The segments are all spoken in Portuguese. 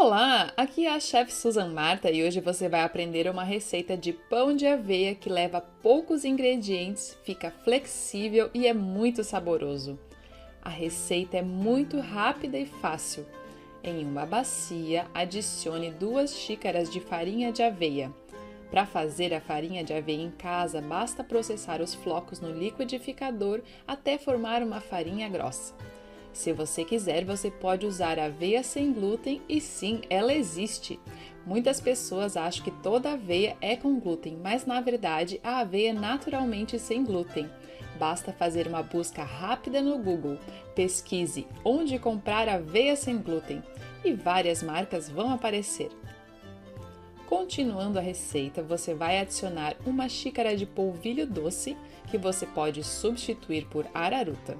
Olá, aqui é a chefe Susan Marta e hoje você vai aprender uma receita de pão de aveia que leva poucos ingredientes, fica flexível e é muito saboroso. A receita é muito rápida e fácil. Em uma bacia, adicione 2 xícaras de farinha de aveia. Para fazer a farinha de aveia em casa, basta processar os flocos no liquidificador até formar uma farinha grossa. Se você quiser, você pode usar aveia sem glúten e sim, ela existe. Muitas pessoas acham que toda aveia é com glúten, mas na verdade a aveia é naturalmente sem glúten. Basta fazer uma busca rápida no Google, pesquise onde comprar aveia sem glúten e várias marcas vão aparecer. Continuando a receita, você vai adicionar 1 xícara de polvilho doce, que você pode substituir por araruta.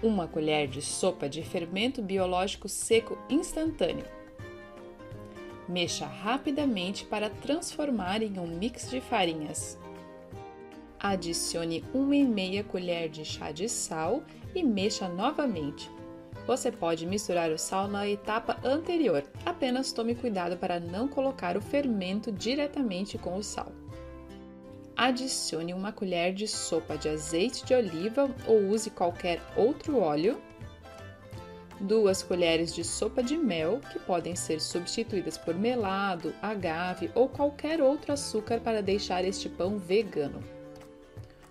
1 colher de sopa de fermento biológico seco instantâneo. Mexa rapidamente para transformar em um mix de farinhas. Adicione 1,5 colher de chá de sal e mexa novamente. Você pode misturar o sal na etapa anterior, apenas tome cuidado para não colocar o fermento diretamente com o sal. Adicione 1 colher de sopa de azeite de oliva ou use qualquer outro óleo, 2 colheres de sopa de mel, que podem ser substituídas por melado, agave ou qualquer outro açúcar para deixar este pão vegano.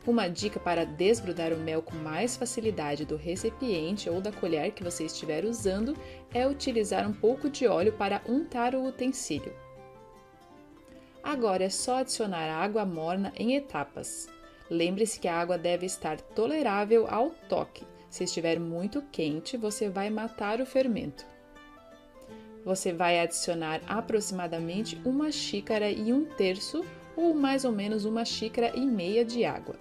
Uma dica para desgrudar o mel com mais facilidade do recipiente ou da colher que você estiver usando é utilizar um pouco de óleo para untar o utensílio. Agora é só adicionar água morna em etapas. Lembre-se que a água deve estar tolerável ao toque. Se estiver muito quente, você vai matar o fermento. Você vai adicionar aproximadamente 1 xícara e 1/3 ou mais ou menos 1,5 xícaras de água.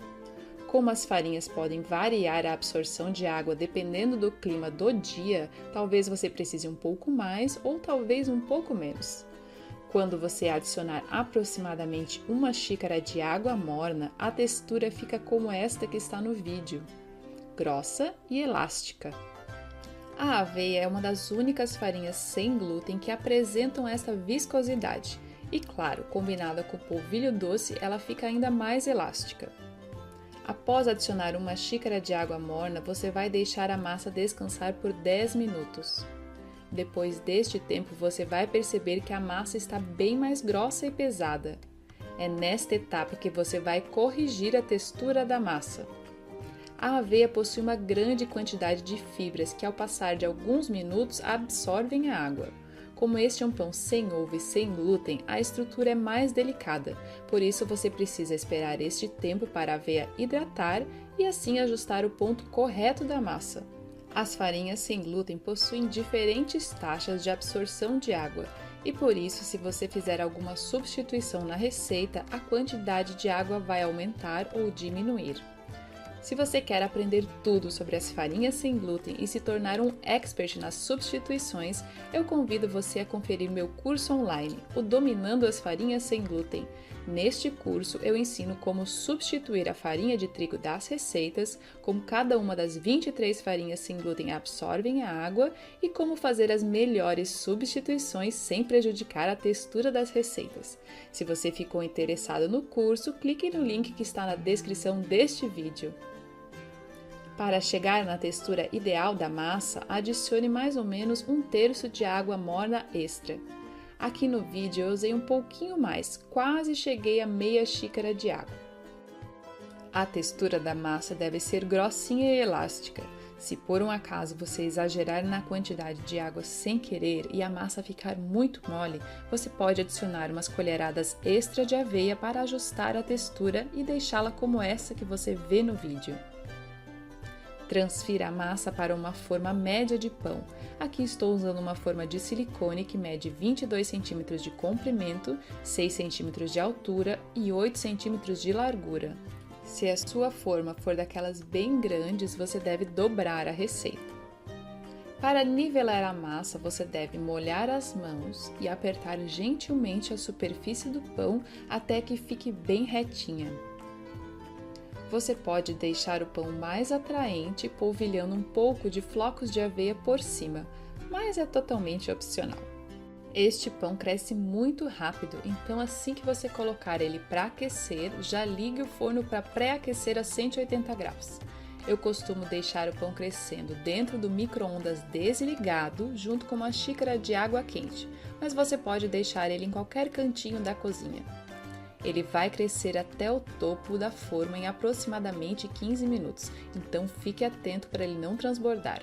Como as farinhas podem variar a absorção de água dependendo do clima do dia, talvez você precise um pouco mais ou talvez um pouco menos. Quando você adicionar aproximadamente 1 xícara de água morna, a textura fica como esta que está no vídeo, grossa e elástica. A aveia é uma das únicas farinhas sem glúten que apresentam essa viscosidade e, claro, combinada com polvilho doce, ela fica ainda mais elástica. Após adicionar 1 xícara de água morna, você vai deixar a massa descansar por 10 minutos. Depois deste tempo, você vai perceber que a massa está bem mais grossa e pesada. É nesta etapa que você vai corrigir a textura da massa. A aveia possui uma grande quantidade de fibras que, ao passar de alguns minutos, absorvem a água. Como este é um pão sem ovo e sem glúten, a estrutura é mais delicada, por isso você precisa esperar este tempo para a aveia hidratar e assim ajustar o ponto correto da massa. As farinhas sem glúten possuem diferentes taxas de absorção de água e por isso, se você fizer alguma substituição na receita, a quantidade de água vai aumentar ou diminuir. Se você quer aprender tudo sobre as farinhas sem glúten e se tornar um expert nas substituições, eu convido você a conferir meu curso online, o Dominando as Farinhas Sem Glúten. Neste curso, eu ensino como substituir a farinha de trigo das receitas, como cada uma das 23 farinhas sem glúten absorvem a água e como fazer as melhores substituições sem prejudicar a textura das receitas. Se você ficou interessado no curso, clique no link que está na descrição deste vídeo. Para chegar na textura ideal da massa, adicione mais ou menos 1/3 de água morna extra. Aqui no vídeo eu usei um pouquinho mais, quase cheguei a meia xícara de água. A textura da massa deve ser grossinha e elástica. Se por um acaso você exagerar na quantidade de água sem querer e a massa ficar muito mole, você pode adicionar umas colheradas extra de aveia para ajustar a textura e deixá-la como essa que você vê no vídeo. Transfira a massa para uma forma média de pão. Aqui estou usando uma forma de silicone que mede 22 cm de comprimento, 6 cm de altura e 8 cm de largura. Se a sua forma for daquelas bem grandes, você deve dobrar a receita. Para nivelar a massa, você deve molhar as mãos e apertar gentilmente a superfície do pão até que fique bem retinha. Você pode deixar o pão mais atraente polvilhando um pouco de flocos de aveia por cima. mas é totalmente opcional. Este pão cresce muito rápido, então assim que você colocar ele para aquecer, já ligue o forno para pré-aquecer a 180 graus. Eu costumo deixar o pão crescendo dentro do micro-ondas desligado, junto com uma xícara de água quente, mas você pode deixar ele em qualquer cantinho da cozinha. Ele vai crescer até o topo da forma em aproximadamente 15 minutos, então fique atento para ele não transbordar.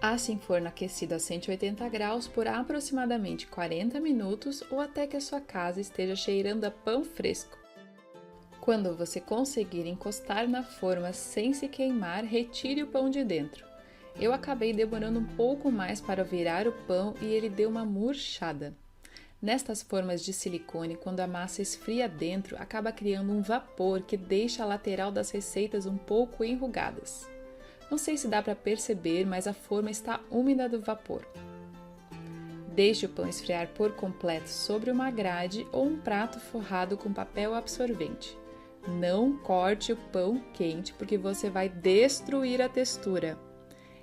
Asse em forno aquecido a 180 graus por aproximadamente 40 minutos ou até que a sua casa esteja cheirando a pão fresco. Quando você conseguir encostar na forma sem se queimar, retire o pão de dentro. Eu acabei demorando um pouco mais para virar o pão e ele deu uma murchada. Nestas formas de silicone, quando a massa esfria dentro, acaba criando um vapor que deixa a lateral das receitas um pouco enrugadas. Não sei se dá para perceber, mas a forma está úmida do vapor. Deixe o pão esfriar por completo sobre uma grade ou um prato forrado com papel absorvente. Não corte o pão quente porque você vai destruir a textura.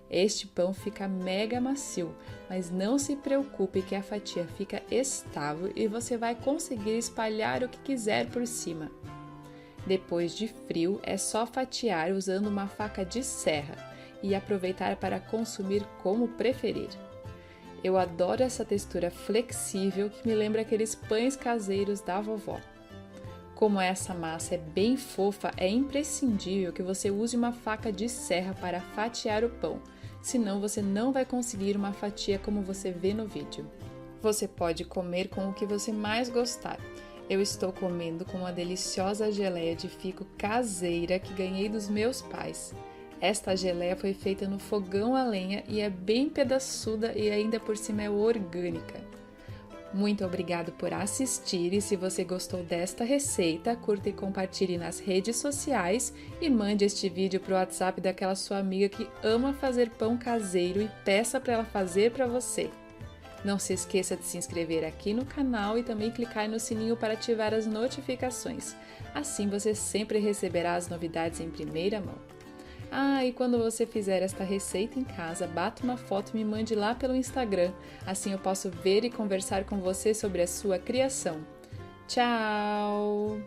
Este pão fica mega macio, mas não se preocupe que a fatia fica estável e você vai conseguir espalhar o que quiser por cima. Depois de frio, é só fatiar usando uma faca de serra e aproveitar para consumir como preferir. Eu adoro essa textura flexível que me lembra aqueles pães caseiros da vovó. Como essa massa é bem fofa, é imprescindível que você use uma faca de serra para fatiar o pão, senão você não vai conseguir uma fatia como você vê no vídeo. Você pode comer com o que você mais gostar. Eu estou comendo com uma deliciosa geleia de figo caseira que ganhei dos meus pais. Esta geleia foi feita no fogão a lenha e é bem pedaçuda e ainda por cima é orgânica. Muito obrigado por assistir e se você gostou desta receita, curta e compartilhe nas redes sociais e mande este vídeo para o WhatsApp daquela sua amiga que ama fazer pão caseiro e peça para ela fazer para você. Não se esqueça de se inscrever aqui no canal e também clicar no sininho para ativar as notificações. Assim você sempre receberá as novidades em primeira mão. E quando você fizer esta receita em casa, bata uma foto e me mande lá pelo Instagram. Assim eu posso ver e conversar com você sobre a sua criação. Tchau!